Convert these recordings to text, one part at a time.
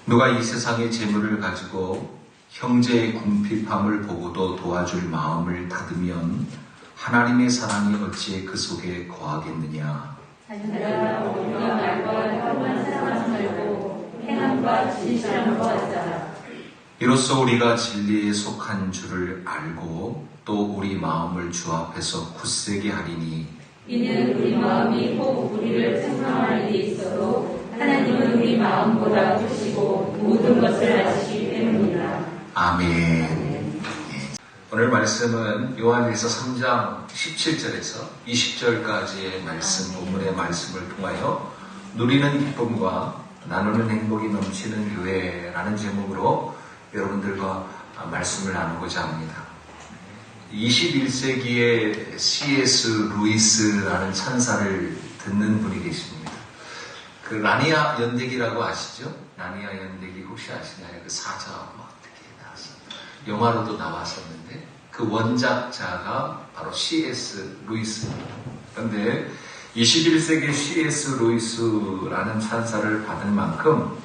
누가 이 세상의 재물을 가지고 형제의 궁핍함을 보고도 도와줄 마음을 닫으면 하나님의 사랑이 어찌 그 속에 거하겠느냐. 자기가 우리가 말과 혐오한 세상 살고 행함과 진실함과 같잖아. 이로써 우리가 진리에 속한 줄을 알고 또 우리 마음을 주 앞에서 굳세게 하리니 이는 우리 마음이 혹 우리를 책망할 일이 있어도 하나님은 우리 마음보다 크시고 모든 것을 아시기 때문이다. 아멘. 오늘 말씀은 요한일서 3장 17절에서 20절까지의 말씀, 본문의 말씀을 통하여 누리는 기쁨과 나누는 행복이 넘치는 교회라는 제목으로 여러분들과 말씀을 나누고자 합니다. 21세기의 C.S. 루이스라는 찬사를 듣는 분이 계십니다. 그 라니아 연대기라고 아시죠? 라니아 연대기 혹시 아시나요? 그 사자 어떻게 나왔어요? 영화로도 나왔었는데 그 원작자가 바로 C.S. 루이스입니다. 그런데 21세기 C.S. 루이스라는 찬사를 받을 만큼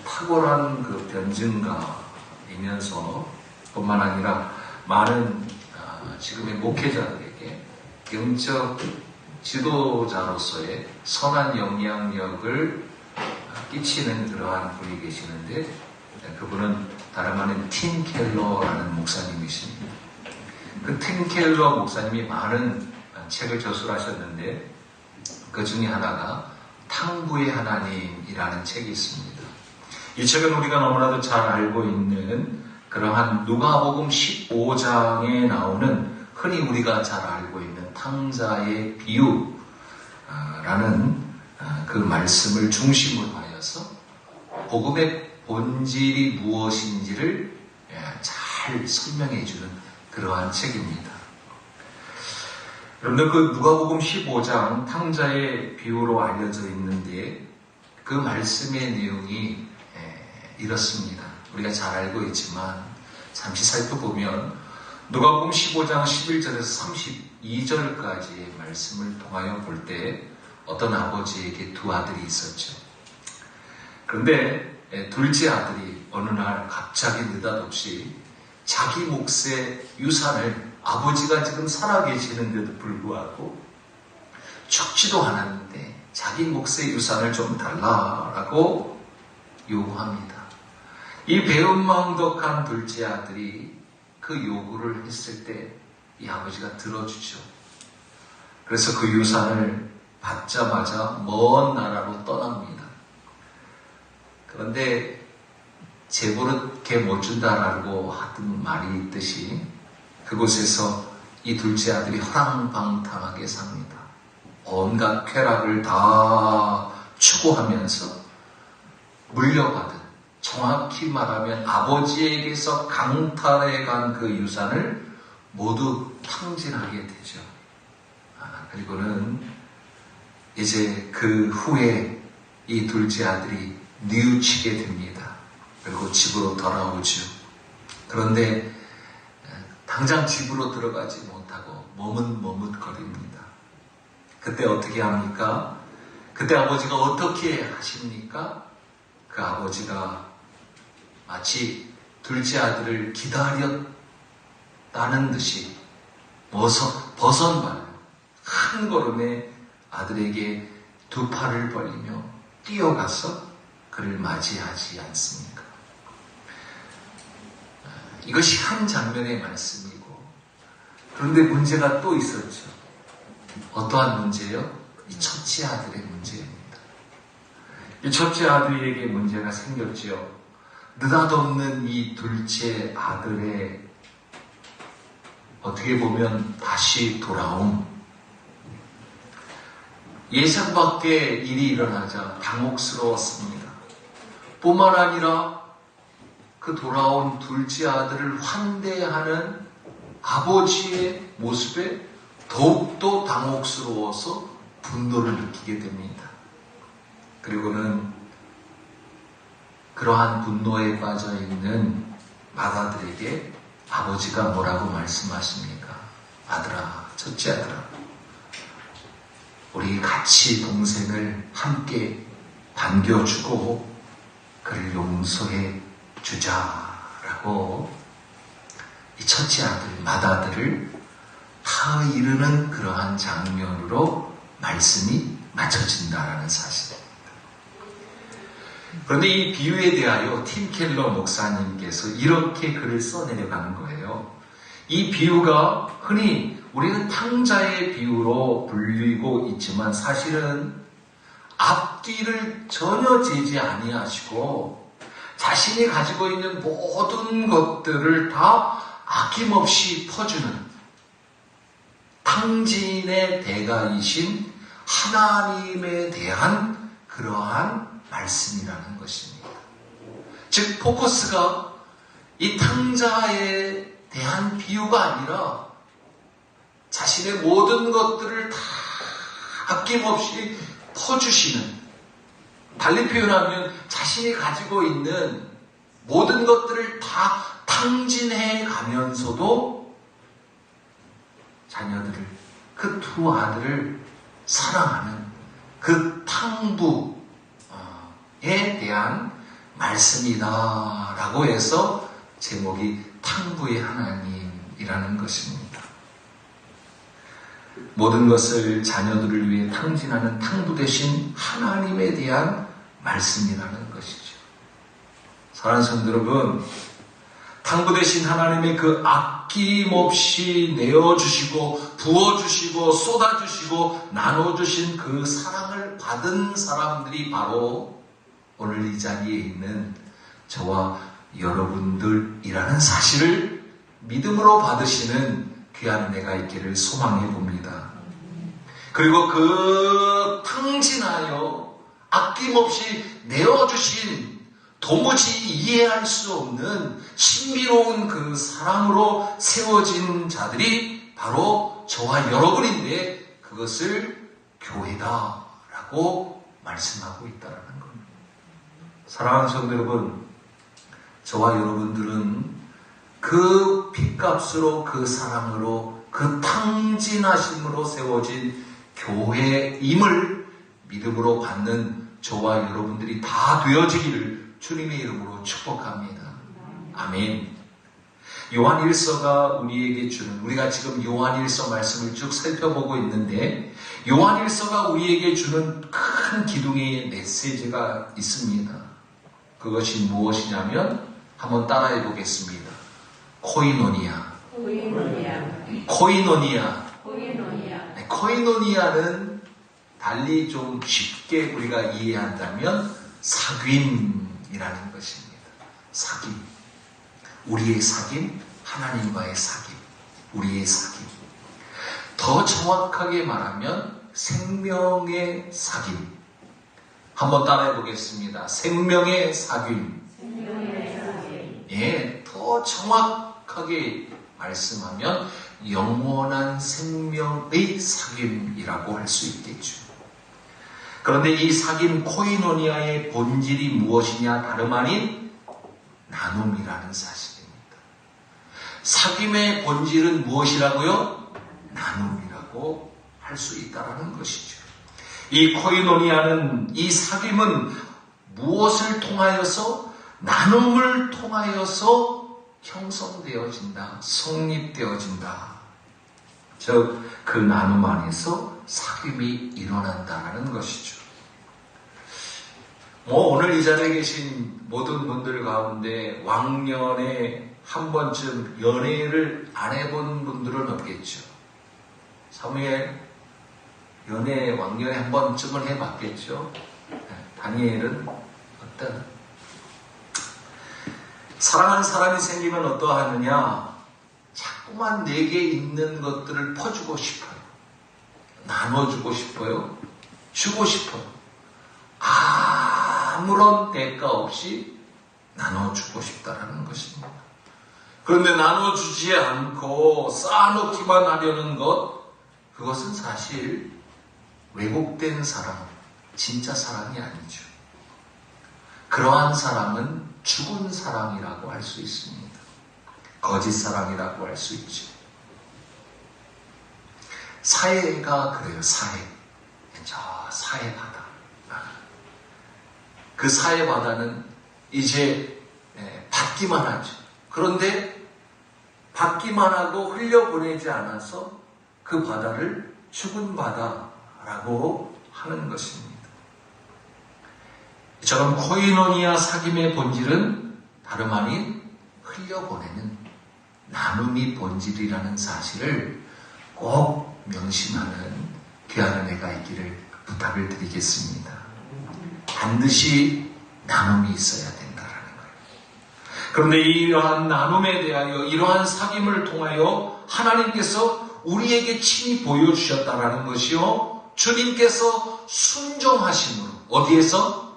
탁월한 그 변증가이면서 뿐만 아니라 많은 지금의 목회자들에게 영적 지도자로서의 선한 영향력을 끼치는 그러한 분이 계시는데 그분은 다름 아닌 팀 켈러라는 목사님이십니다. 그 팀 켈러 목사님이 많은 책을 저술하셨는데 그 중에 하나가 탕부의 하나님이라는 책이 있습니다. 이 책은 우리가 너무나도 잘 알고 있는 그러한 누가복음 15장에 나오는 흔히 우리가 잘 알고 있는 탕자의 비유라는 그 말씀을 중심으로 하여서 복음의 본질이 무엇인지를 잘 설명해 주는 그러한 책입니다. 여러분들 그 누가복음 15장 탕자의 비유로 알려져 있는데 그 말씀의 내용이 이렇습니다. 우리가 잘 알고 있지만 잠시 살펴보면 누가복음 15장 11절에서 32절까지의 말씀을 통하여 볼 때 어떤 아버지에게 두 아들이 있었죠. 그런데 둘째 아들이 어느 날 갑자기 느닷없이 자기 몫의 유산을 아버지가 지금 살아계시는데도 불구하고 죽지도 않았는데 자기 몫의 유산을 좀 달라라고 요구합니다. 이 배은망덕한 둘째 아들이 그 요구를 했을 때 이 아버지가 들어주죠. 그래서 그 유산을 받자마자 먼 나라로 떠납니다. 그런데 재벌은 개 못 준다라고 하던 말이 있듯이 그곳에서 이 둘째 아들이 허랑방탕하게 삽니다. 온갖 쾌락을 다 추구하면서 물려받은, 정확히 말하면 아버지에게서 강탈해간 그 유산을 모두 탕진하게 되죠. 그리고는 이제 그 후에 이 둘째 아들이 뉘우치게 됩니다. 그리고 집으로 돌아오죠. 그런데 당장 집으로 들어가지 못하고 머뭇머뭇거립니다. 그때 어떻게 합니까? 그때 아버지가 어떻게 하십니까? 그 아버지가 마치 둘째 아들을 기다렸다는 듯이 버선 발로 한 걸음에 아들에게 두 팔을 벌리며 뛰어가서 그를 맞이하지 않습니까? 이것이 한 장면의 말씀이고, 그런데 문제가 또 있었죠. 어떠한 문제요? 이 첫째 아들의 문제입니다. 이 첫째 아들에게 문제가 생겼죠. 느닷없는 이 둘째 아들의 어떻게 보면 다시 돌아옴. 예상 밖의 일이 일어나자 당혹스러웠습니다. 뿐만 아니라 그 돌아온 둘째 아들을 환대하는 아버지의 모습에 더욱더 당혹스러워서 분노를 느끼게 됩니다. 그리고는 그러한 분노에 빠져있는 맏아들에게 아버지가 뭐라고 말씀하십니까? 아들아, 첫째 아들아, 우리 같이 동생을 함께 반겨주고 그를 용납하자. 용서해 주자라고 이 첫째 아들, 맏아들을 다 이르는 그러한 장면으로 말씀이 맞춰진다라는 사실입니다. 그런데 이 비유에 대하여 팀 켈러 목사님께서 이렇게 글을 써내려가는 거예요. 이 비유가 흔히 우리는 탕자의 비유로 불리고 있지만 사실은 앞뒤를 전혀 재지 아니하시고 자신이 가지고 있는 모든 것들을 다 아낌없이 퍼주는 탕진의 대가이신 하나님에 대한 그러한 말씀이라는 것입니다. 즉 포커스가 이 탕자에 대한 비유가 아니라 자신의 모든 것들을 다 아낌없이 퍼주시는, 달리 표현하면 자신이 가지고 있는 모든 것들을 다 탕진해 가면서도 자녀들을, 그 두 아들을 사랑하는 그 탕부에 대한 말씀이다라고 해서 제목이 탕부의 하나님이라는 것입니다. 모든 것을 자녀들을 위해 탕진하는 탕부 대신 하나님에 대한 말씀이라는 것이죠. 사랑하는 성도 여러분, 탕부 대신 하나님의 그 아낌없이 내어주시고 부어주시고 쏟아주시고 나눠주신 그 사랑을 받은 사람들이 바로 오늘 이 자리에 있는 저와 여러분들이라는 사실을 믿음으로 받으시는 귀한 은혜가 있기를 소망해 봅니다. 그리고 그 탕진하여 아낌없이 내어주신 도무지 이해할 수 없는 신비로운 그 사랑으로 세워진 자들이 바로 저와 여러분인데 그것을 교회다라고 말씀하고 있다는 겁니다. 사랑하는 성도 여러분, 저와 여러분들은 그 핏값으로 그 사랑으로 그 탕진하심으로 세워진 교회임을 믿음으로 받는 저와 여러분들이 다 되어지기를 주님의 이름으로 축복합니다. 아멘. 요한일서가 우리에게 주는, 우리가 지금 요한일서 말씀을 쭉 살펴보고 있는데 요한일서가 우리에게 주는 큰 기둥의 메시지가 있습니다. 그것이 무엇이냐면 한번 따라해 보겠습니다. 코이노니아. 코이노니아는 달리 좀 쉽게 우리가 이해한다면 사귐이라는 것입니다. 사귐. 우리의 사귐, 하나님과의 사귐, 우리의 사귐. 더 정확하게 말하면 생명의 사귐. 한번 따라해 보겠습니다. 생명의 사귐. 예, 더 정확하게 말씀하면 영원한 생명의 사귐이라고 할 수 있겠죠. 그런데 이 사귐 코이노니아의 본질이 무엇이냐 다름 아닌 나눔이라는 사실입니다. 사귐의 본질은 무엇이라고요? 나눔이라고 할 수 있다는 것이죠. 이 코이노니아는, 이 사귐은 무엇을 통하여서? 나눔을 통하여서 형성되어진다, 성립되어진다. 즉, 그 나눔 안에서 사귐이 일어난다는 것이죠. 오늘 이 자리에 계신 모든 분들 가운데 왕년에 한 번쯤 연애를 안 해본 분들은 없겠죠. 사무엘, 연애 왕년에 한 번쯤은 해봤겠죠. 다니엘은 어떤? 사랑하는 사람이 생기면 어떠하느냐? 자꾸만 내게 있는 것들을 퍼주고 싶어요. 나눠주고 싶어요. 주고 싶어요. 아무런 대가 없이 나눠주고 싶다라는 것입니다. 그런데 나눠주지 않고 쌓아놓기만 하려는 것, 그것은 사실 왜곡된 사랑, 진짜 사랑이 아니죠. 그러한 사랑은 죽은 사랑이라고 할 수 있습니다. 거짓 사랑이라고 할 수 있죠. 사회가 그래요. 사회. 저 사회 바다. 그 사회 바다는 이제 받기만 하죠. 그런데 받기만 하고 흘려보내지 않아서 그 바다를 죽은 바다라고 하는 것입니다. 저런 코이노니아 사귐의 본질은 다름 아닌 흘려보내는 나눔이 본질이라는 사실을 꼭 명심하는 귀한 은혜가 있기를 부탁을 드리겠습니다. 반드시 나눔이 있어야 된다라는 거예요. 그런데 이러한 나눔에 대하여 이러한 사귐을 통하여 하나님께서 우리에게 친히 보여주셨다라는 것이요, 주님께서 순종하심으로, 어디에서?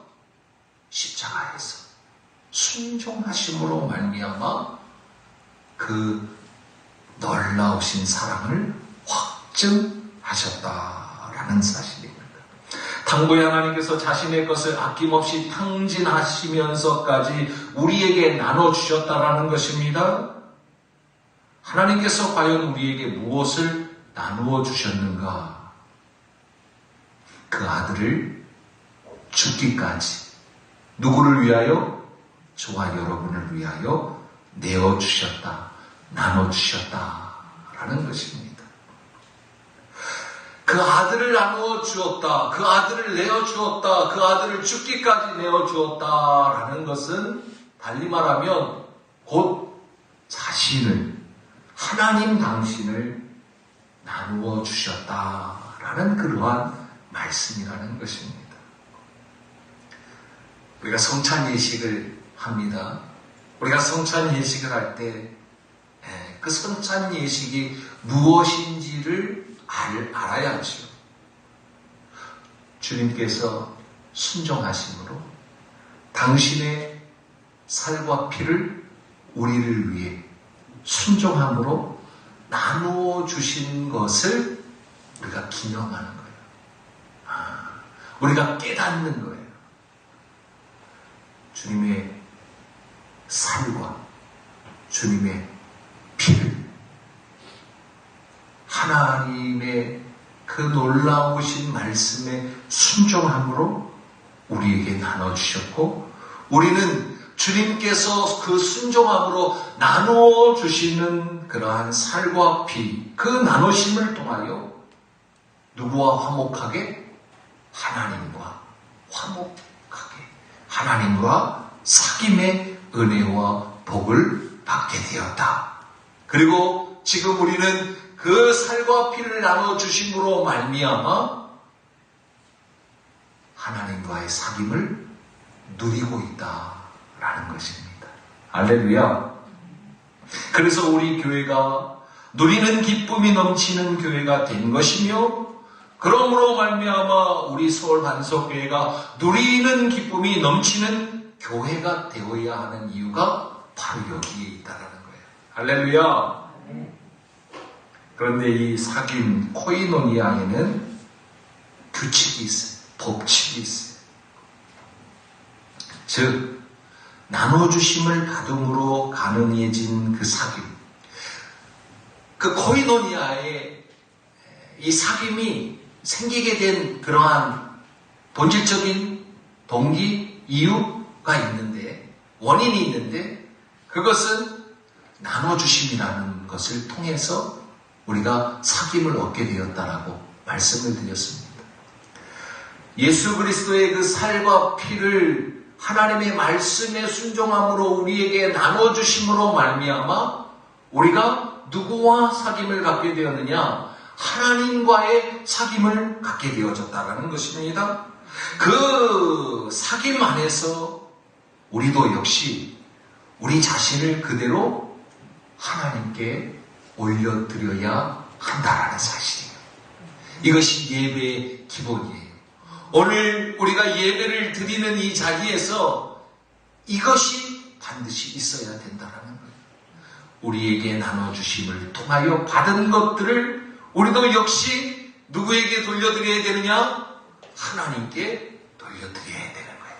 십자가에서 순종하심으로 말미암아 그 놀라우신 사랑을 확증하셨다라는 사실입니다. 당부의 하나님께서 자신의 것을 아낌없이 탕진하시면서까지 우리에게 나눠주셨다라는 것입니다. 하나님께서 과연 우리에게 무엇을 나누어 주셨는가? 그 아들을 죽기까지 누구를 위하여? 저와 여러분을 위하여 내어주셨다, 나눠주셨다라는 것입니다. 그 아들을 나누어 주었다, 그 아들을 내어주었다, 그 아들을 죽기까지 내어주었다라는 것은 달리 말하면 곧 자신을, 하나님 당신을 나누어 주셨다라는 그러한 말씀이라는 것입니다. 우리가 성찬 예식을 합니다. 우리가 성찬 예식을 할 때 그 성찬 예식이 무엇인지를 알아야죠. 주님께서 순종하심으로 당신의 살과 피를 우리를 위해 순종함으로 나누어 주신 것을 우리가 기념하는 거예요. 우리가 깨닫는 거예요. 주님의 살과 주님의 피를 하나님의 그 놀라우신 말씀에 순종함으로 우리에게 나눠주셨고, 우리는 주님께서 그 순종함으로 나누어 주시는 그러한 살과 피, 그 나누심을 통하여 누구와 화목하게? 하나님과 화목하게, 하나님과 사귐의 은혜와 복을 받게 되었다. 그리고 지금 우리는 그 살과 피를 나눠주심으로 말미암아 하나님과의 사귐을 누리고 있다라는 것입니다. 할렐루야. 그래서 우리 교회가 누리는 기쁨이 넘치는 교회가 된 것이며, 그러므로 말미암아 우리 서울 반석교회가 누리는 기쁨이 넘치는 교회가 되어야 하는 이유가 바로 여기에 있다라는 거예요. 할렐루야. 그런데 이 사귐 코이노니아에는 규칙이 있어요. 법칙이 있어요. 즉 나눠주심을 받음으로 가능해진 그 사귐, 그 코이노니아의 이 사귐이 생기게 된 그러한 본질적인 동기, 이유가 있는데, 원인이 있는데, 그것은 나눠주심이라는 것을 통해서 우리가 사귐을 얻게 되었다라고 말씀을 드렸습니다. 예수 그리스도의 그 살과 피를 하나님의 말씀에 순종함으로 우리에게 나눠주심으로 말미암아 우리가 누구와 사귐을 갖게 되었느냐? 하나님과의 사귐을 갖게 되어졌다라는 것입니다. 그 사귐 안에서 우리도 역시 우리 자신을 그대로 하나님께 올려드려야 한다라는 사실이에요. 이것이 예배의 기본이에요. 오늘 우리가 예배를 드리는 이 자리에서 이것이 반드시 있어야 된다라는 거예요. 우리에게 나눠주심을 통하여 받은 것들을 우리도 역시 누구에게 돌려드려야 되느냐? 하나님께 돌려드려야 되는 거예요.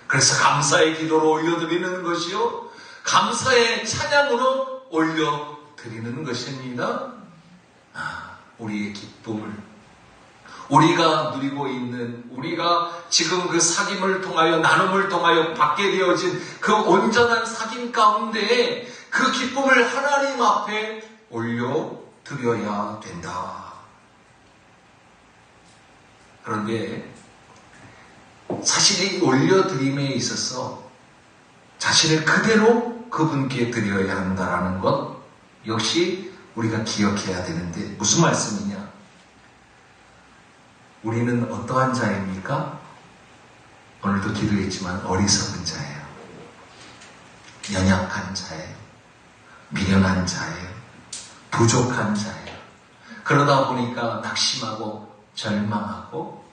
그래서 감사의 기도로 올려드리는 것이요, 감사의 찬양으로 올려드리는 것입니다. 우리의 기쁨을, 우리가 누리고 있는, 우리가 지금 그 사귐을 통하여, 나눔을 통하여 받게 되어진 그 온전한 사귐 가운데 그 기쁨을 하나님 앞에 올려드려야 된다. 그런데 사실 이 올려드림에 있어서 자신을 그대로 그분께 드려야 한다는 것 역시 우리가 기억해야 되는데, 무슨 말씀이냐? 우리는 어떠한 자입니까? 오늘도 기도했지만 어리석은 자예요. 연약한 자예요. 미련한 자예요. 부족한 자예요. 그러다 보니까 낙심하고 절망하고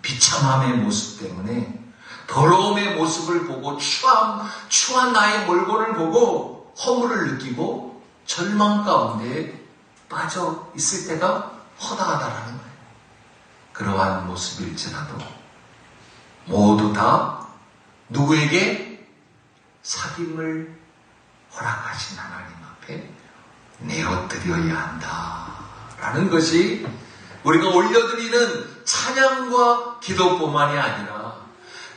비참함의 모습 때문에, 더러움의 모습을 보고 추한 나의 몰골을 보고 허물을 느끼고 절망 가운데 빠져 있을 때가 허다하다라는 거예요. 그러한 모습일지라도 모두 다 누구에게? 사귐을 허락하신 하나님 앞에 내어드려야 한다라는 것이 우리가 올려드리는 찬양과 기도뿐만이 아니라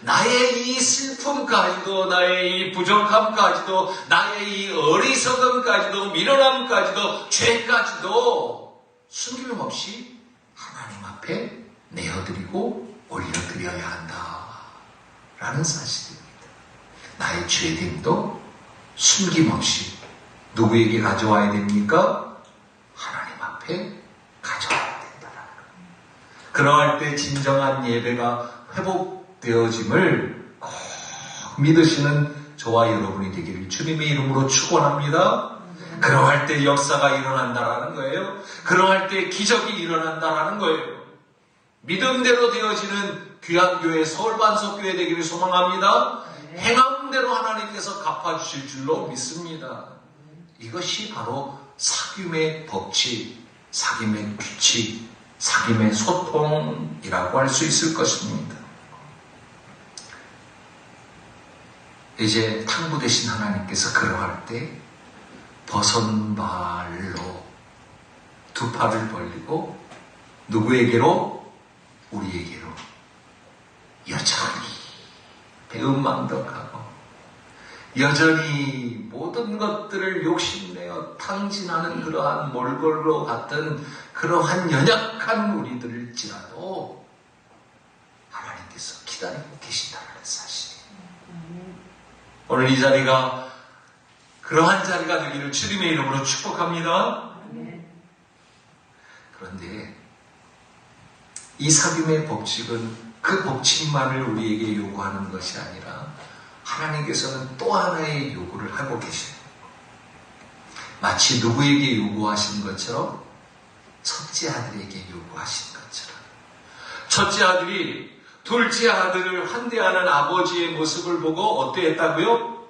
나의 이 슬픔까지도, 나의 이 부족함까지도, 나의 이 어리석음까지도, 미련함까지도, 죄까지도 숨김없이 하나님 앞에 내어드리고 올려드려야 한다라는 사실입니다. 나의 죄됨도 숨김없이 누구에게 가져와야 됩니까? 하나님 앞에 가져와야 된다라는 거예요. 그러할 때 진정한 예배가 회복되어짐을 꼭 믿으시는 저와 여러분이 되기를 주님의 이름으로 축원합니다. 그러할 때 역사가 일어난다라는 거예요. 그러할 때 기적이 일어난다라는 거예요. 믿음대로 되어지는 귀한 교회, 서울반석교회 되기를 소망합니다. 행함대로 하나님께서 갚아주실 줄로 믿습니다. 이것이 바로 사귐의 법칙, 사귐의 규칙, 사귐의 소통이라고 할 수 있을 것입니다. 이제 탕부 되신 하나님께서 그러할 때 버선발로 두 팔을 벌리고 누구에게로? 우리에게로 여전히 배은망덕하고 여전히 모든 것들을 욕심내어 탕진하는 그러한 몰골로 같은 그러한 연약한 우리들일지라도 하나님께서 기다리고 계신다는 사실. 오늘 이 자리가 그러한 자리가 되기를 주님의 이름으로 축복합니다. 그런데 이 사귐의 법칙은 그 법칙만을 우리에게 요구하는 것이 아니라 하나님께서는 또 하나의 요구를 하고 계셔요. 마치 누구에게 요구하신 것처럼? 첫째 아들에게 요구하신 것처럼. 첫째 아들이 둘째 아들을 환대하는 아버지의 모습을 보고 어떠했다고요?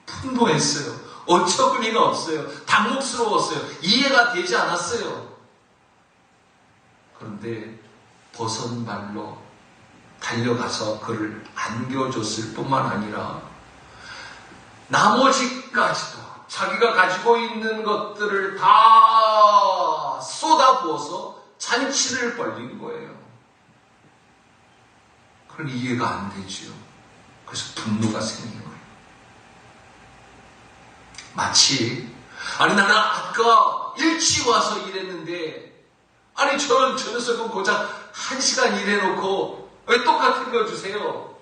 분노했어요. 어처구니가 없어요. 당혹스러웠어요. 이해가 되지 않았어요. 그런데 버선발로 달려가서 그를 안겨줬을 뿐만 아니라 나머지까지도 자기가 가지고 있는 것들을 다 쏟아부어서 잔치를 벌린 거예요. 그건 이해가 안 되지요. 그래서 분노가 생긴 거예요. 마치 아니 나는 아까 일찍 와서 일했는데 아니 저 녀석은 고작 1시간 일해놓고 왜 똑같은 거 주세요?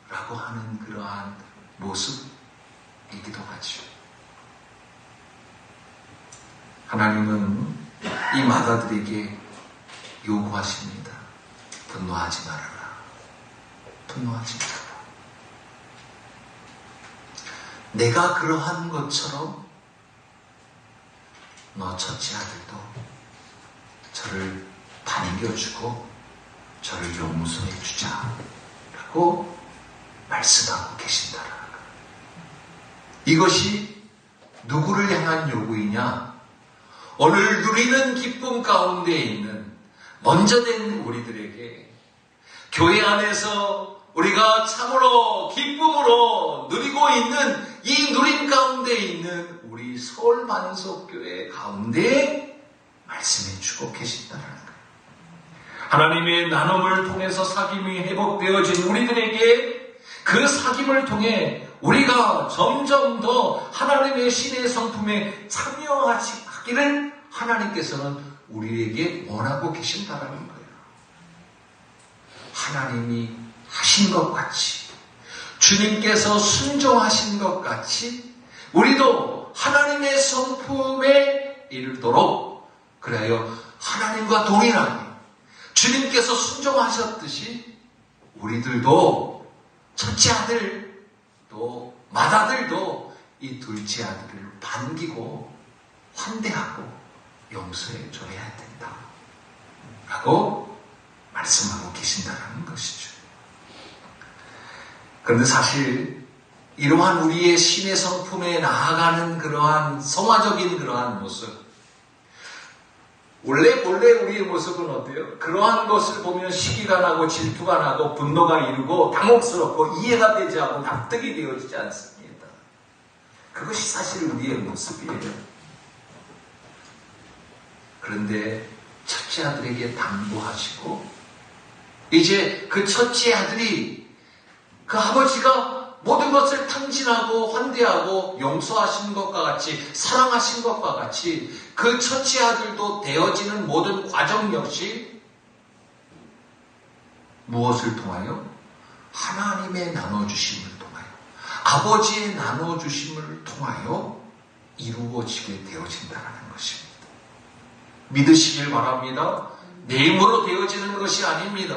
라고 하는 그러한 모습이기도 하죠. 하나님은 이 마다들에게 요구하십니다. 분노하지 말아라. 분노하지 말아라. 내가 그러한 것처럼 너 첫째 아들도 저를 반겨주고 저를 용서해 주자라고 말씀하고 계신다라는 거예요. 이것이 누구를 향한 요구이냐? 오늘 누리는 기쁨 가운데 있는 먼저 된 우리들에게 교회 안에서 우리가 참으로 기쁨으로 누리고 있는 이 누림 가운데 있는 우리 서울만석교회 가운데 말씀해 주고 계신다는 거예요. 하나님의 나눔을 통해서 사귐이 회복되어진 우리들에게 그 사귐을 통해 우리가 점점 더 하나님의 신의 성품에 참여하기를 하나님께서는 우리에게 원하고 계신다는 거예요. 하나님이 하신 것 같이, 주님께서 순종하신 것 같이 우리도 하나님의 성품에 이르도록, 그래요, 하나님과 동일하게 주님께서 순종하셨듯이 우리들도 첫째 아들 또 맏아들도 이 둘째 아들을 반기고 환대하고 용서해 줘야 된다 라고 말씀하고 계신다는 것이죠. 그런데 사실 이러한 우리의 신의 성품에 나아가는 그러한 성화적인 그러한 모습, 원래 우리의 모습은 어때요? 그러한 것을 보면 시기가 나고 질투가 나고 분노가 이르고 당혹스럽고 이해가 되지 않고 납득이 되어지지 않습니다. 그것이 사실 우리의 모습이에요. 그런데 첫째 아들에게 당부하시고 이제 그 첫째 아들이 그 아버지가 모든 것을 탕진하고 환대하고 용서하신 것과 같이 사랑하신 것과 같이 그 첫째 아들도 되어지는 모든 과정 역시 무엇을 통하여? 하나님의 나눠주심을 통하여, 아버지의 나눠주심을 통하여 이루어지게 되어진다는 것입니다. 믿으시길 바랍니다. 내 힘으로 되어지는 것이 아닙니다.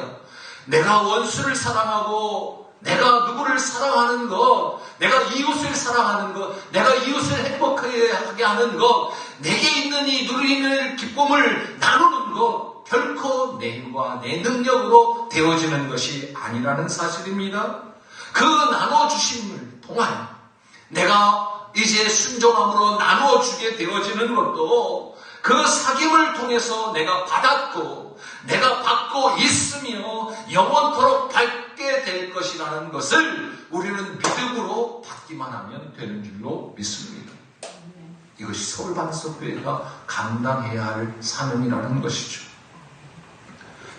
내가 원수를 사랑하고 내가 누구를 사랑하는 것, 내가 이웃을 사랑하는 것, 내가 이웃을 행복하게 하게 하는 것, 내게 있는 이 누리는 기쁨을 나누는 것, 결코 내 힘과 내 능력으로 되어지는 것이 아니라는 사실입니다. 그 나눠주심을 통하여 내가 이제 순종함으로 나누어주게 되어지는 것도 그 사귐을 통해서 내가 받았고 내가 받고 있으며 영원토록 받게 될 것이라는 것을 우리는 믿음으로 받기만 하면 되는 줄로 믿습니다. 이것이 서울방석교회가 감당해야 할 사명이라는 것이죠.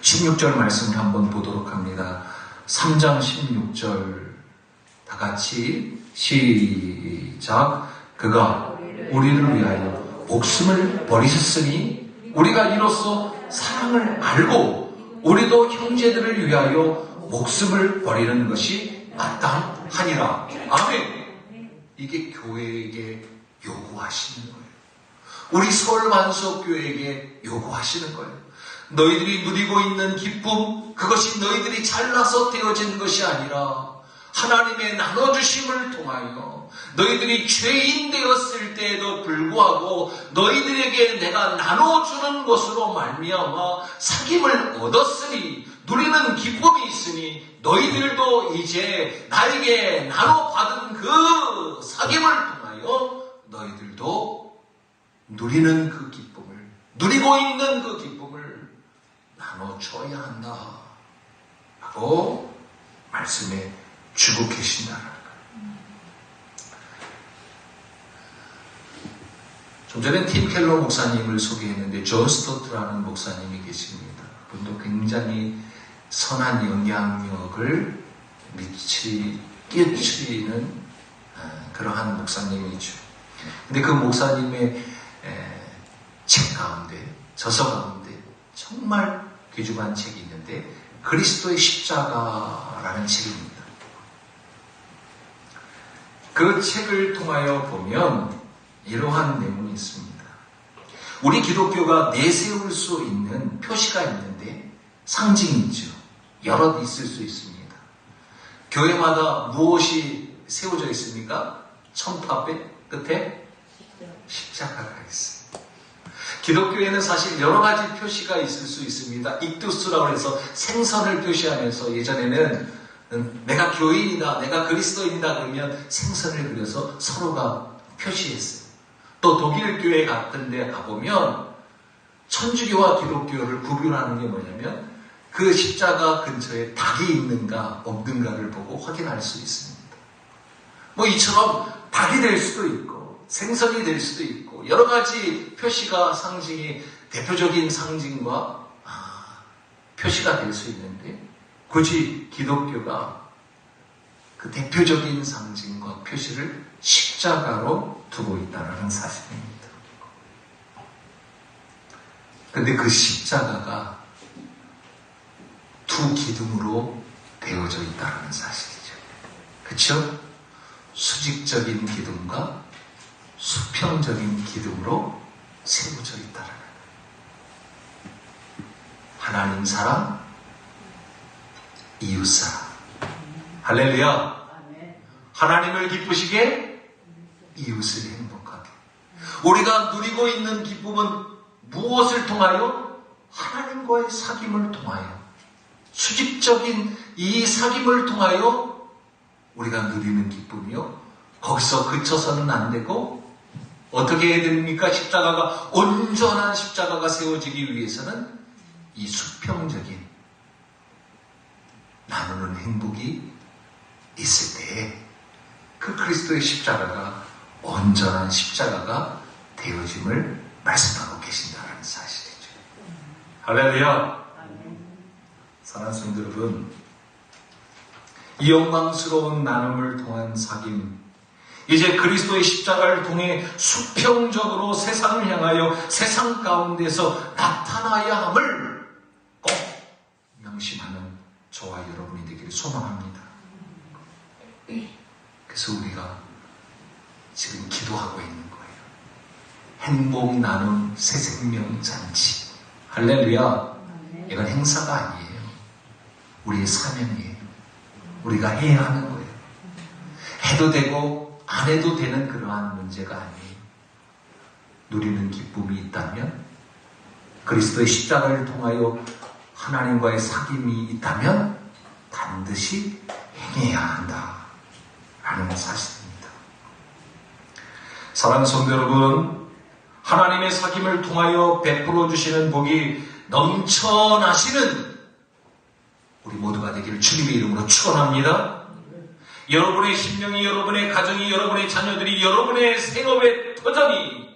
16절 말씀을 한번 보도록 합니다. 3장 16절 다 같이 시작. 그가 우리를 위하여 목숨을 버리셨으니 우리가 이로써 사랑을 알고 우리도 형제들을 위하여 목숨을 버리는 것이 마땅하니라. 아멘. 이게 교회에게 요구하시는 거예요. 우리 서울만석교회에게 요구하시는 거예요. 너희들이 누리고 있는 기쁨, 그것이 너희들이 잘나서 되어진 것이 아니라 하나님의 나눠주심을 통하여 너희들이 죄인 되었을 때에도 불구하고 너희들에게 내가 나눠주는 것으로 말미암아 사귐을 얻었으니 누리는 기쁨이 있으니 너희들도 이제 나에게 나눠받은 그 사귐을 통하여 너희들도 누리는 그 기쁨을, 누리고 있는 그 기쁨을 나눠줘야 한다 라고 말씀해 주고 계신다는 거예요. 좀 전에 팀 켈러 목사님을 소개했는데 존 스토트라는 목사님이 계십니다. 그분도 굉장히 선한 영향력을 끼치는 그러한 목사님이죠. 근데 그 목사님의 책 가운데, 저서 가운데 정말 귀중한 책이 있는데 그리스도의 십자가라는 책입니다. 그 책을 통하여 보면 이러한 내용이 있습니다. 우리 기독교가 내세울 수 있는 표시가 있는데 상징이 있죠. 여럿 있을 수 있습니다. 교회마다 무엇이 세워져 있습니까? 천탑의 끝에 십자가가 있습니다. 기독교에는 사실 여러 가지 표시가 있을 수 있습니다. 익두스라고 해서 생선을 표시하면서 예전에는 내가 교인이다, 내가 그리스도인이다 그러면 생선을 그려서 서로가 표시했어요. 또 독일 교회 같은 데 가보면 천주교와 기독교를 구분하는 게 뭐냐면 그 십자가 근처에 닭이 있는가 없는가를 보고 확인할 수 있습니다. 뭐 이처럼 닭이 될 수도 있고 생선이 될 수도 있고 여러 가지 표시가 상징이 대표적인 상징과 표시가 될 수 있는데 굳이 기독교가 그 대표적인 상징과 표시를 십자가로 두고 있다는 사실입니다. 근데 그 십자가가 두 기둥으로 되어져 있다는 사실이죠. 그렇죠? 수직적인 기둥과 수평적인 기둥으로 세워져 있다는 거예요. 하나님 사랑, 이웃 사랑. 할렐루야. 하나님을 기쁘시게, 이웃을 행복하게. 우리가 누리고 있는 기쁨은 무엇을 통하여? 하나님과의 사귐을 통하여. 수직적인 이 사귐을 통하여 우리가 누리는 기쁨이요. 거기서 그쳐서는 안 되고 어떻게 해야 됩니까? 십자가가, 온전한 십자가가 세워지기 위해서는 이 수평적인 나누는 행복이 있을 때 그 그리스도의 십자가가 온전한 십자가가 되어짐을 말씀하고 계신다는 사실이죠. 할렐루야. 사랑하는 성도 여러분, 이 영광스러운 나눔을 통한 사귐, 이제 그리스도의 십자가를 통해 수평적으로 세상을 향하여 세상 가운데서 나타나야 함을 꼭 명심하는 저와 여러분이 되기를 소망합니다. 그래서 우리가 지금 기도하고 있는 거예요. 행복 나눔 새 생명 잔치. 할렐루야. 이건 행사가 아니에요. 우리의 사명이에요. 우리가 해야 하는 거예요. 해도 되고 안 해도 되는 그러한 문제가 아니에요. 누리는 기쁨이 있다면, 그리스도의 십자가를 통하여 하나님과의 사귐이 있다면 반드시 행해야 한다 라는 사실입니다. 사랑하는 성도 여러분, 하나님의 사귐을 통하여 베풀어 주시는 복이 넘쳐나시는 우리 모두가 되기를 주님의 이름으로 축원합니다. 여러분의 심령이, 여러분의 가정이, 여러분의 자녀들이, 여러분의 생업의 터전이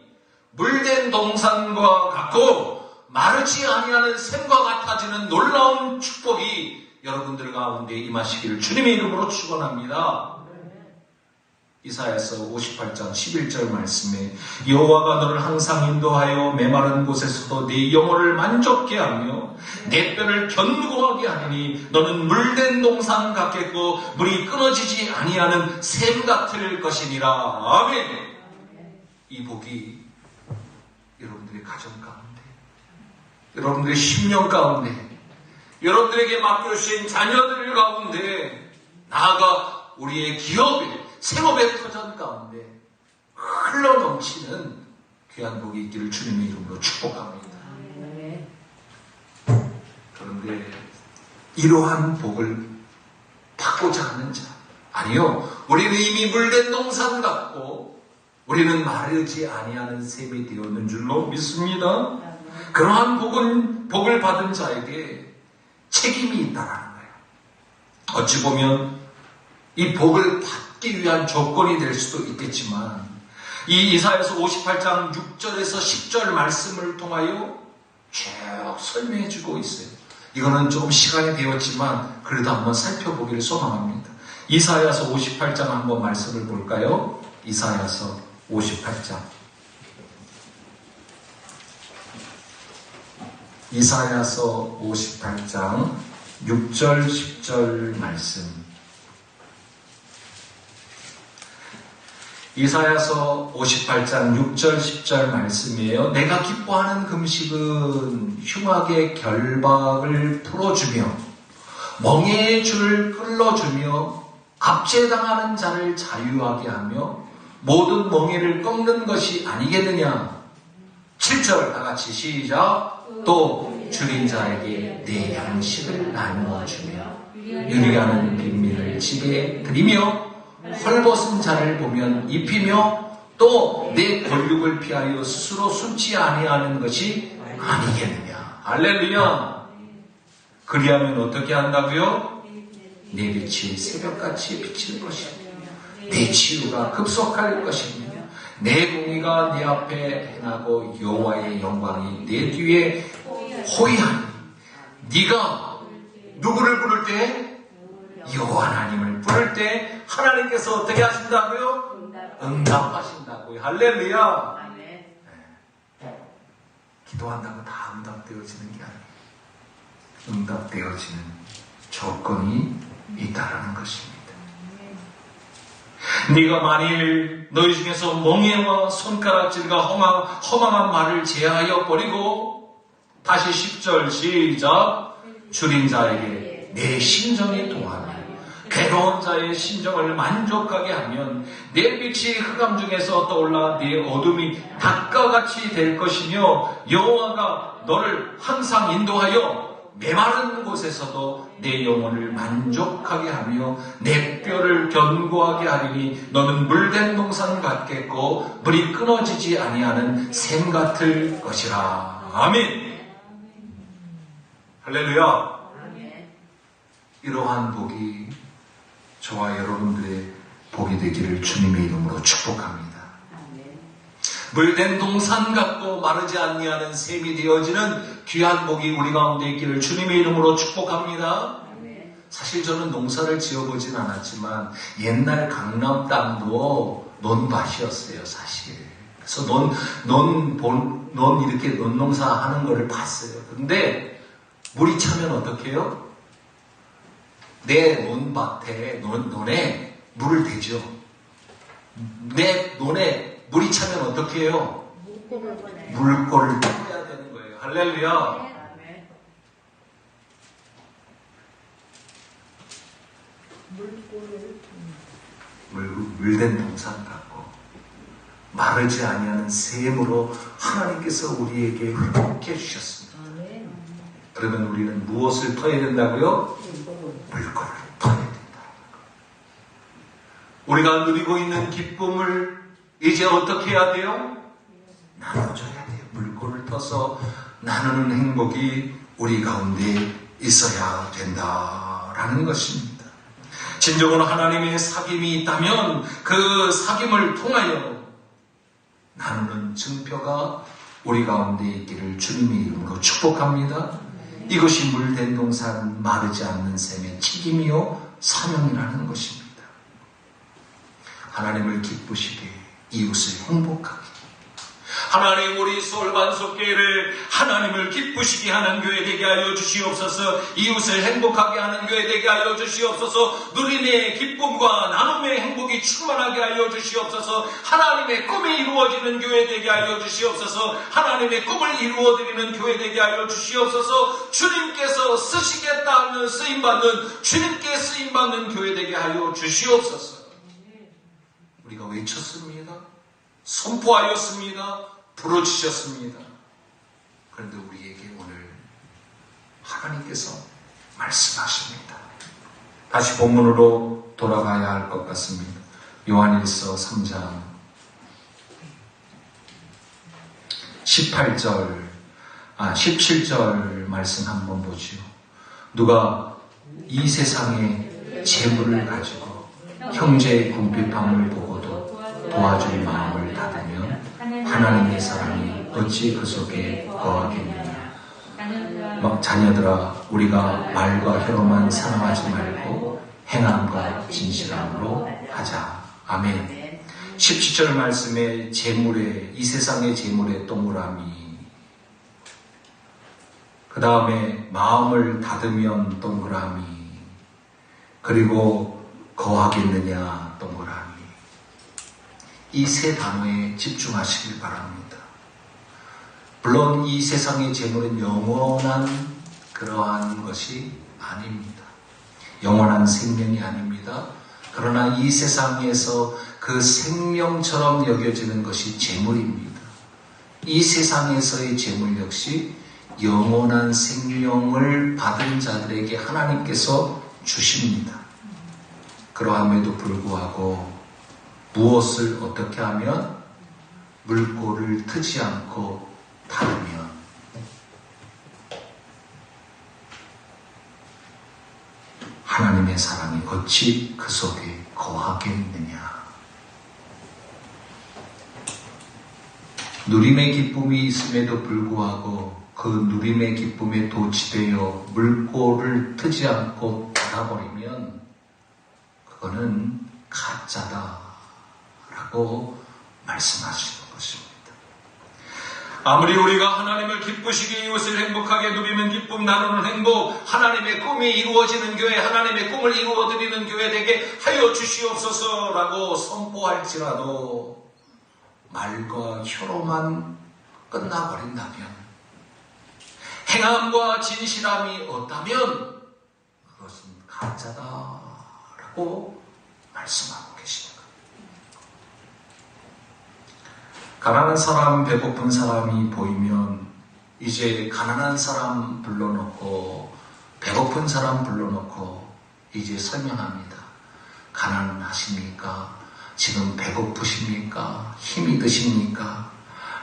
물된 동산과 같고 마르지 아니하는 샘과 같아지는 놀라운 축복이 여러분들 가운데 임하시기를 주님의 이름으로 축원합니다. 이사야서 58장 11절 말씀에 여호와가 너를 항상 인도하여 메마른 곳에서도 네 영혼을 만족케 하며 내 뼈를 견고하게 하리니 너는 물된 동산 같겠고 물이 끊어지지 아니하는 샘 같을 것이니라. 아멘. 이 복이 여러분들의 가정 가운데, 여러분들의 심령 가운데, 여러분들에게 맡겨주신 자녀들 가운데, 나아가 우리의 기업에, 생업의 터전 가운데 흘러넘치는 귀한 복이 있기를 주님의 이름으로 축복합니다. 그런데 이러한 복을 받고자 하는 자, 아니요, 우리는 이미 물된 동산 같고 우리는 마르지 아니하는 샘이 되었는 줄로 믿습니다. 그러한 복을 받은 자에게 책임이 있다는 거예요. 어찌 보면 이 복을 받기 위한 조건이 될 수도 있겠지만, 이 이사야서 58장 6절에서 10절 말씀을 통하여 쭉 설명해 주고 있어요. 이거는 조금 시간이 되었지만 그래도 한번 살펴보기를 소망합니다. 이사야서 58장 한번 말씀을 볼까요? 이사야서 58장. 이사야서 58장 6절 10절 말씀. 이사야서 58장 6절 10절 말씀이에요. 내가 기뻐하는 금식은 흉악의 결박을 풀어주며 멍에의 줄을 끌어주며 압제당하는 자를 자유하게 하며 모든 멍에를 꺾는 것이 아니겠느냐. 7절 다같이 시작. 또 줄인 자에게 내 양식을 나누어주며 유리하는 빈민을 집에 들이며 헐벗은 자를 보면 입히며 또 내 권력을 피하여 스스로 숨지 아니하는 것이 아니겠느냐. 할렐루야. 그리하면 어떻게 한다고요? 내 빛이 새벽같이 비칠 것이며 내 치유가 급속할 것이며 내 공의가 네 앞에 행하고 여호와의 영광이 내 뒤에 호위하니. 네가 누구를 부를 때? 여호와 하나님을 부를 때 하나님께서 어떻게 하신다고요? 응답하신다고요. 할렐루야. 기도한다고 다 응답되어지는 게 아니에요. 응답되어지는 조건이 있다라는 것입니다. 네가 만일 너희 중에서 멍에와 손가락질과 허망한 말을 제하여 버리고, 다시 10절 시작. 줄인 자에게 내 심정이 동하며 괴로운 자의 심정을 만족하게 하면 내 빛이 흑암 중에서 떠올라 네 어둠이 닷과 같이 될 것이며 여호와가 너를 항상 인도하여 메마른 곳에서도 내 영혼을 만족하게 하며 내 뼈를 견고하게 하리니 너는 물된 동산 같겠고 물이 끊어지지 아니하는 샘 같을 것이라. 아멘. 할렐루야. 이러한 복이 저와 여러분들의 복이 되기를 주님의 이름으로 축복합니다. 물된 동산 같고 마르지 아니하는 샘이 되어지는 귀한 복이 우리 가운데 있기를 주님의 이름으로 축복합니다. 사실 저는 농사를 지어보진 않았지만 옛날 강남 땅도 논밭이었어요, 사실. 그래서 논 이렇게 논농사 하는 거를 봤어요. 근데 물이 차면 어떻게 해요? 내 논밭에, 논에 물을 대죠. 내 논에 물이 차면 어떻게 해요? 물꼬를 떠야 되는 거예요. 할렐루야. 물된 동산 같고 마르지 아니하는 샘으로 하나님께서 우리에게 회복해 주셨습니다. 그러면 우리는 무엇을 터야 된다고요? 물꼬를 터야 된다. 우리가 누리고 있는 기쁨을 이제 어떻게 해야 돼요? 나눠줘야 돼요. 물꼬를 터서 나누는 행복이 우리 가운데 있어야 된다라는 것입니다. 진정으로 하나님의 사귐이 있다면 그 사귐을 통하여 나누는 증표가 우리 가운데 있기를 주님의 이름으로 축복합니다. 이것이 물된 동산 마르지 않는 샘의 책임이요 사명이라는 것입니다. 하나님을 기쁘시게, 이웃을 행복하게. 하나님, 우리 서울반석교회를 하나님을 기쁘시게 하는 교회 되게 하여 주시옵소서. 이웃을 행복하게 하는 교회 되게 하여 주시옵소서. 누림의 기쁨과 나눔의 행복이 충만하게 하여 주시옵소서. 하나님의 꿈이 이루어지는 교회 되게 하여 주시옵소서. 하나님의 꿈을 이루어드리는 교회 되게 하여 주시옵소서. 주님께서 쓰시겠다 하면 쓰임받는, 주님께 쓰임받는 교회 되게 하여 주시옵소서. 우리가 외쳤습니다. 선포하였습니다. 부르짖었습니다. 그런데 우리에게 오늘 하나님께서 말씀하십니다. 다시 본문으로 돌아가야 할 것 같습니다. 요한일서 3장 17절 말씀 한번 보죠. 누가 이 세상의 재물을 가지고 형제의 궁핍함을 보고도 도와줄 마음을 닫으면 하나님의 사랑이 어찌 그 속에 거하겠느냐. 자녀들아, 우리가 말과 혀로만 사랑하지 말고 행함과 진실함으로 하자. 아멘. 17절 말씀에 재물의, 이 세상의 재물의 동그라미, 그 다음에 마음을 닫으면 동그라미, 그리고 거하겠느냐 동그라미. 이 세 단어에 집중하시길 바랍니다. 물론 이 세상의 재물은 영원한 그러한 것이 아닙니다. 영원한 생명이 아닙니다. 그러나 이 세상에서 그 생명처럼 여겨지는 것이 재물입니다. 이 세상에서의 재물 역시 영원한 생명을 받은 자들에게 하나님께서 주십니다. 그러함에도 불구하고 무엇을 어떻게 하면? 물꼬를 트지 않고 닫으면 하나님의 사랑이 어찌 그 속에 거하겠느냐. 누림의 기쁨이 있음에도 불구하고 그 누림의 기쁨에 도취되어 물꼬를 트지 않고 닫아버리면 그거는 가짜다라고 말씀하시는 것입니다. 아무리 우리가 하나님을 기쁘시게 이웃을 행복하게 누리는 기쁨, 나누는 행복, 하나님의 꿈이 이루어지는 교회, 하나님의 꿈을 이루어드리는 교회 되게 하여 주시옵소서라고 선포할지라도 말과 혀로만 끝나버린다면, 행함과 진실함이 없다면 그것은 가짜다라고 말씀하고 계십니다. 가난한 사람, 배고픈 사람이 보이면 이제 가난한 사람 불러놓고 배고픈 사람 불러놓고 이제 설명합니다. 가난하십니까? 지금 배고프십니까? 힘이 드십니까?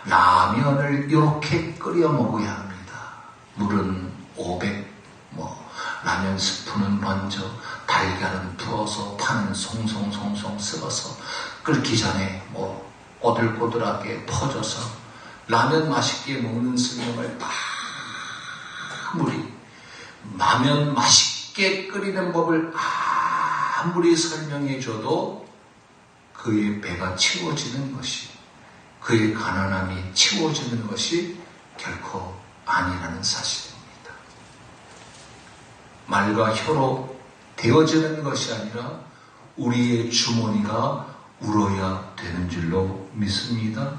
라면을 이렇게 끓여 먹어야 합니다. 물은 500, 라면 스프는 먼저, 달걀은 부어서, 파는 송송송송 썰어서 끓기 전에 꼬들꼬들하게 퍼져서 라면 맛있게 먹는 스님을 아무리 라면 맛있게 끓이는 법을 아무리 설명해줘도 그의 배가 채워지는 것이, 그의 가난함이 채워지는 것이 결코 아니라는 사실입니다. 말과 혀로 되어지는 것이 아니라 우리의 주머니가 울어야 되는 줄로 믿습니다.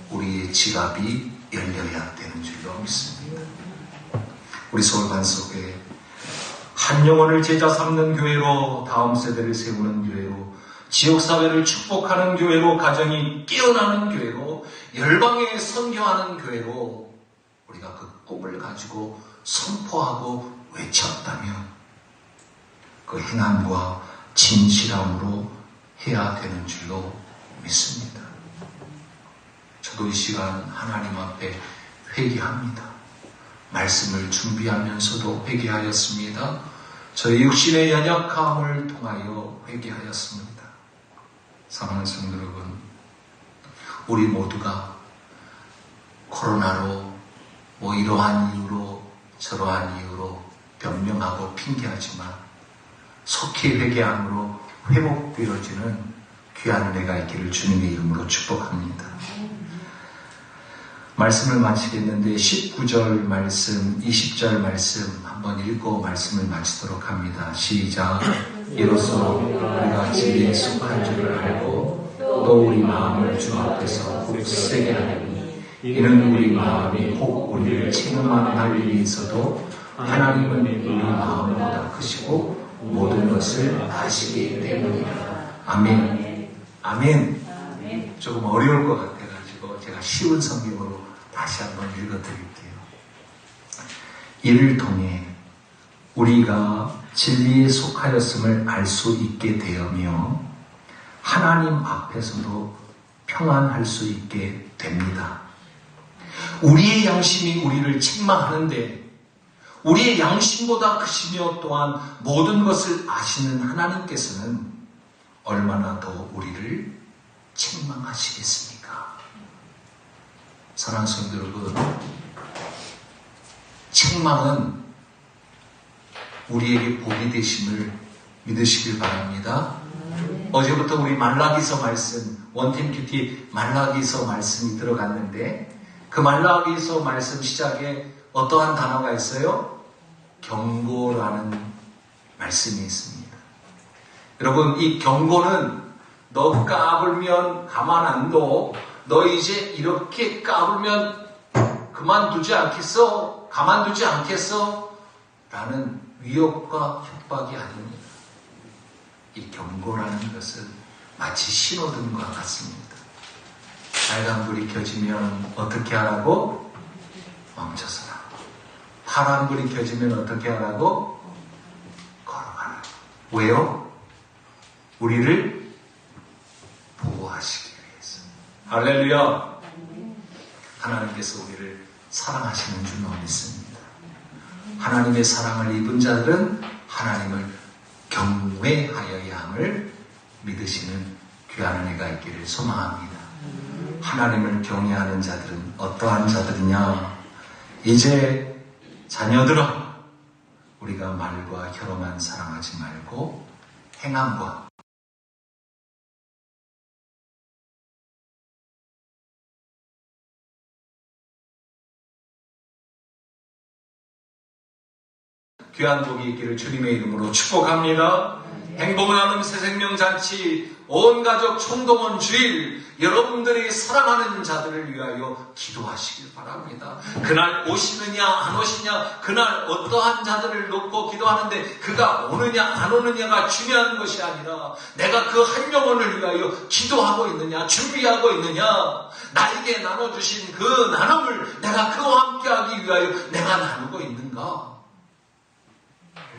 우리의 지갑이 열려야 되는 줄로 믿습니다. 우리 서울반석에 한 영혼을 제자 삼는 교회로, 다음 세대를 세우는 교회로, 지역사회를 축복하는 교회로, 가정이 깨어나는 교회로, 열방에 선교하는 교회로 우리가 그 꿈을 가지고 선포하고 외쳤다면 그 행함과 진실함으로 해야 되는 줄로 믿습니다. 저도 이 시간 하나님 앞에 회개합니다. 말씀을 준비하면서도 회개하였습니다. 저의 육신의 연약함을 통하여 회개하였습니다. 사랑하는 성도 여러분, 우리 모두가 코로나로 이러한 이유로 저러한 이유로 변명하고 핑계하지만 속히 회개함으로 회복되어지는 귀한 은혜가 있기를 주님의 이름으로 축복합니다. 말씀을 마치겠는데 19절 말씀, 20절 말씀 한번 읽고 말씀을 마치도록 합니다. 시작. 이로써 우리가 진리에 속한 줄을 알고 또 우리 마음을 주 앞에서 굳세게 하니 이는 우리 마음이 혹 우리를 책망할 일이 있어도 하나님은 우리 마음보다 크시고 모든 것을 아시기 때문이다. 아멘. 아멘. 조금 어려울 것 같아가지고 제가 쉬운 성경으로 다시 한번 읽어드릴게요. 이를 통해 우리가 진리에 속하였음을 알 수 있게 되며 하나님 앞에서도 평안할 수 있게 됩니다. 우리의 양심이 우리를 책망하는데 우리의 양심보다 크시며 또한 모든 것을 아시는 하나님께서는 얼마나 더 우리를 책망하시겠습니까? 사랑하는 성도 여러분, 책망은 우리에게 복이 되심을 믿으시길 바랍니다. 어제부터 우리 말라기서 말씀, 원팀큐티 말라기서 말씀이 들어갔는데 그 말라기서 말씀 시작에 어떠한 단어가 있어요? 경고라는 말씀이 있습니다. 여러분, 이 경고는 너 까불면 가만 안 둬. 너 이제 이렇게 까불면 그만두지 않겠어? 가만두지 않겠어? 라는 위협과 협박이 아닙니다. 이 경고라는 것은 마치 신호등과 같습니다. 빨간불이 켜지면 어떻게 하라고? 멈춰서라. 파란불이 켜지면 어떻게 하라고? 걸어가라. 왜요? 우리를 보호하시기 위해서. 할렐루야. 하나님께서 우리를 사랑하시는 줄로 믿습니다. 하나님의 사랑을 입은 자들은 하나님을 경외하여야 함을 믿으시는 귀한 은혜가 있기를 소망합니다. 하나님을 경외하는 자들은 어떠한 자들이냐? 이제 자녀들아, 우리가 말과 혀로만 사랑하지 말고 행함과 귀한 복이 있기를 주님의 이름으로 축복합니다. 행복을 나눔 새생명잔치 온 가족 총동원 주일, 여러분들이 사랑하는 자들을 위하여 기도하시길 바랍니다. 그날 오시느냐 안 오시냐, 그날 어떠한 자들을 놓고 기도하는데 그가 오느냐 안 오느냐가 중요한 것이 아니라 내가 그 한 영혼을 위하여 기도하고 있느냐, 준비하고 있느냐, 나에게 나눠주신 그 나눔을 내가 그와 함께하기 위하여 내가 나누고 있는가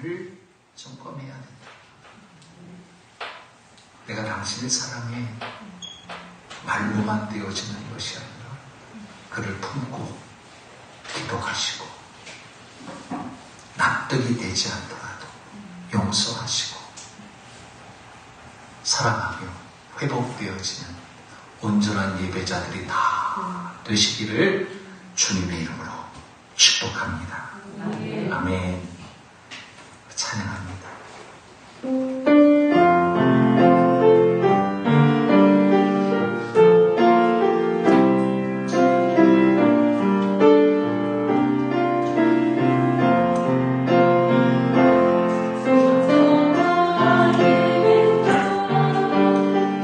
를 점검해야 된다. 내가 당신을 사랑해 말로만 되어지는 것이 아니라 그를 품고 기도하시고 납득이 되지 않더라도 용서하시고 사랑하며 회복되어지는 온전한 예배자들이 다 되시기를 주님의 이름으로 축복합니다. 아멘. 찬양합니다.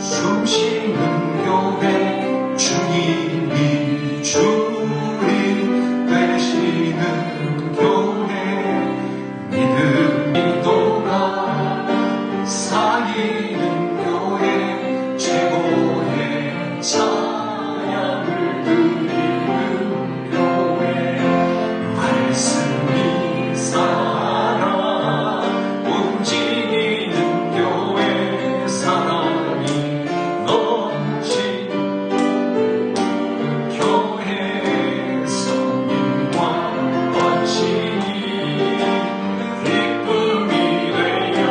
숨쉬는 교회 주님이 주인 되시는 교회 믿음 인도가 쌓이는 교회 최고의 찬양을 드리는 교회 말씀이 살아 움직이는 교회 사랑이 넘친 교회 성인과 헌신이 기쁨이 되어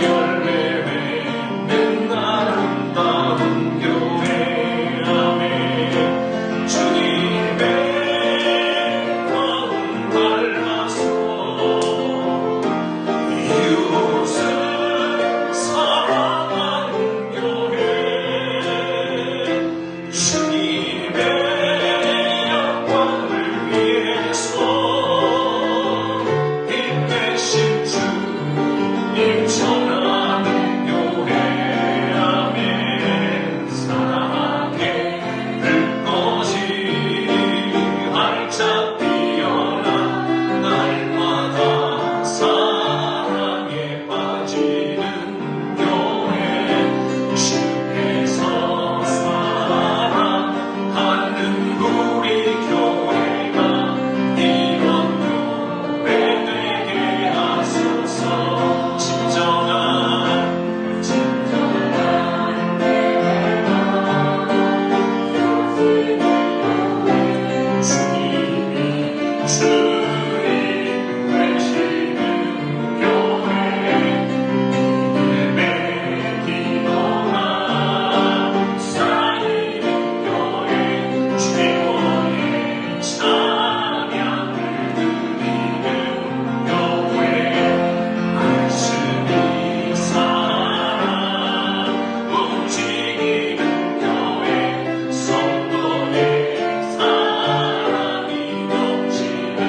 열매 맺는 아름다운 교회. 아멘. 주님의 마음 닮아서 이웃을 사랑하는 교회. 주님의 영광을 위해서 힘내신 주님 전하는 교회. 아멘. 사랑의 불꽃이 활짝 피어나 날마다 사랑에 빠지는 교회. 주께서 사랑하는 우리 교회가 이런 교회 되게 하소서. 진정한 주님이 주인 되시는 교회. 예배 기도가 쌓이는 교회 최고의 찬양을 드리는 교회. 말씀이 살아 움직이는 교회 성도의 사랑이 넘치는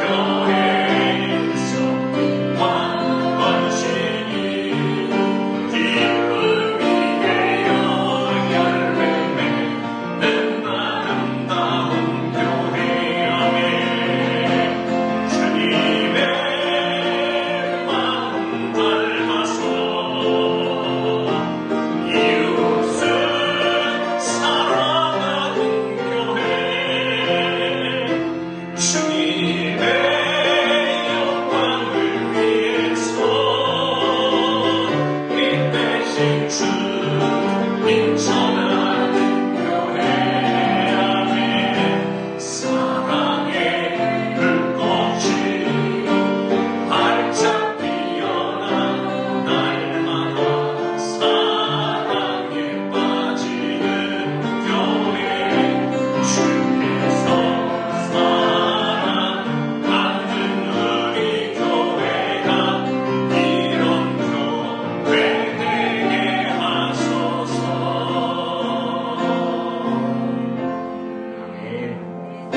교회 성과 헌신이 기쁨이 되어 열매 맺는 아름다운 교회. 아멘. 주님의 마음 닮아서 이웃을 사랑하는 교회. 주님의 영광을 위해서 힘내신 주님 전하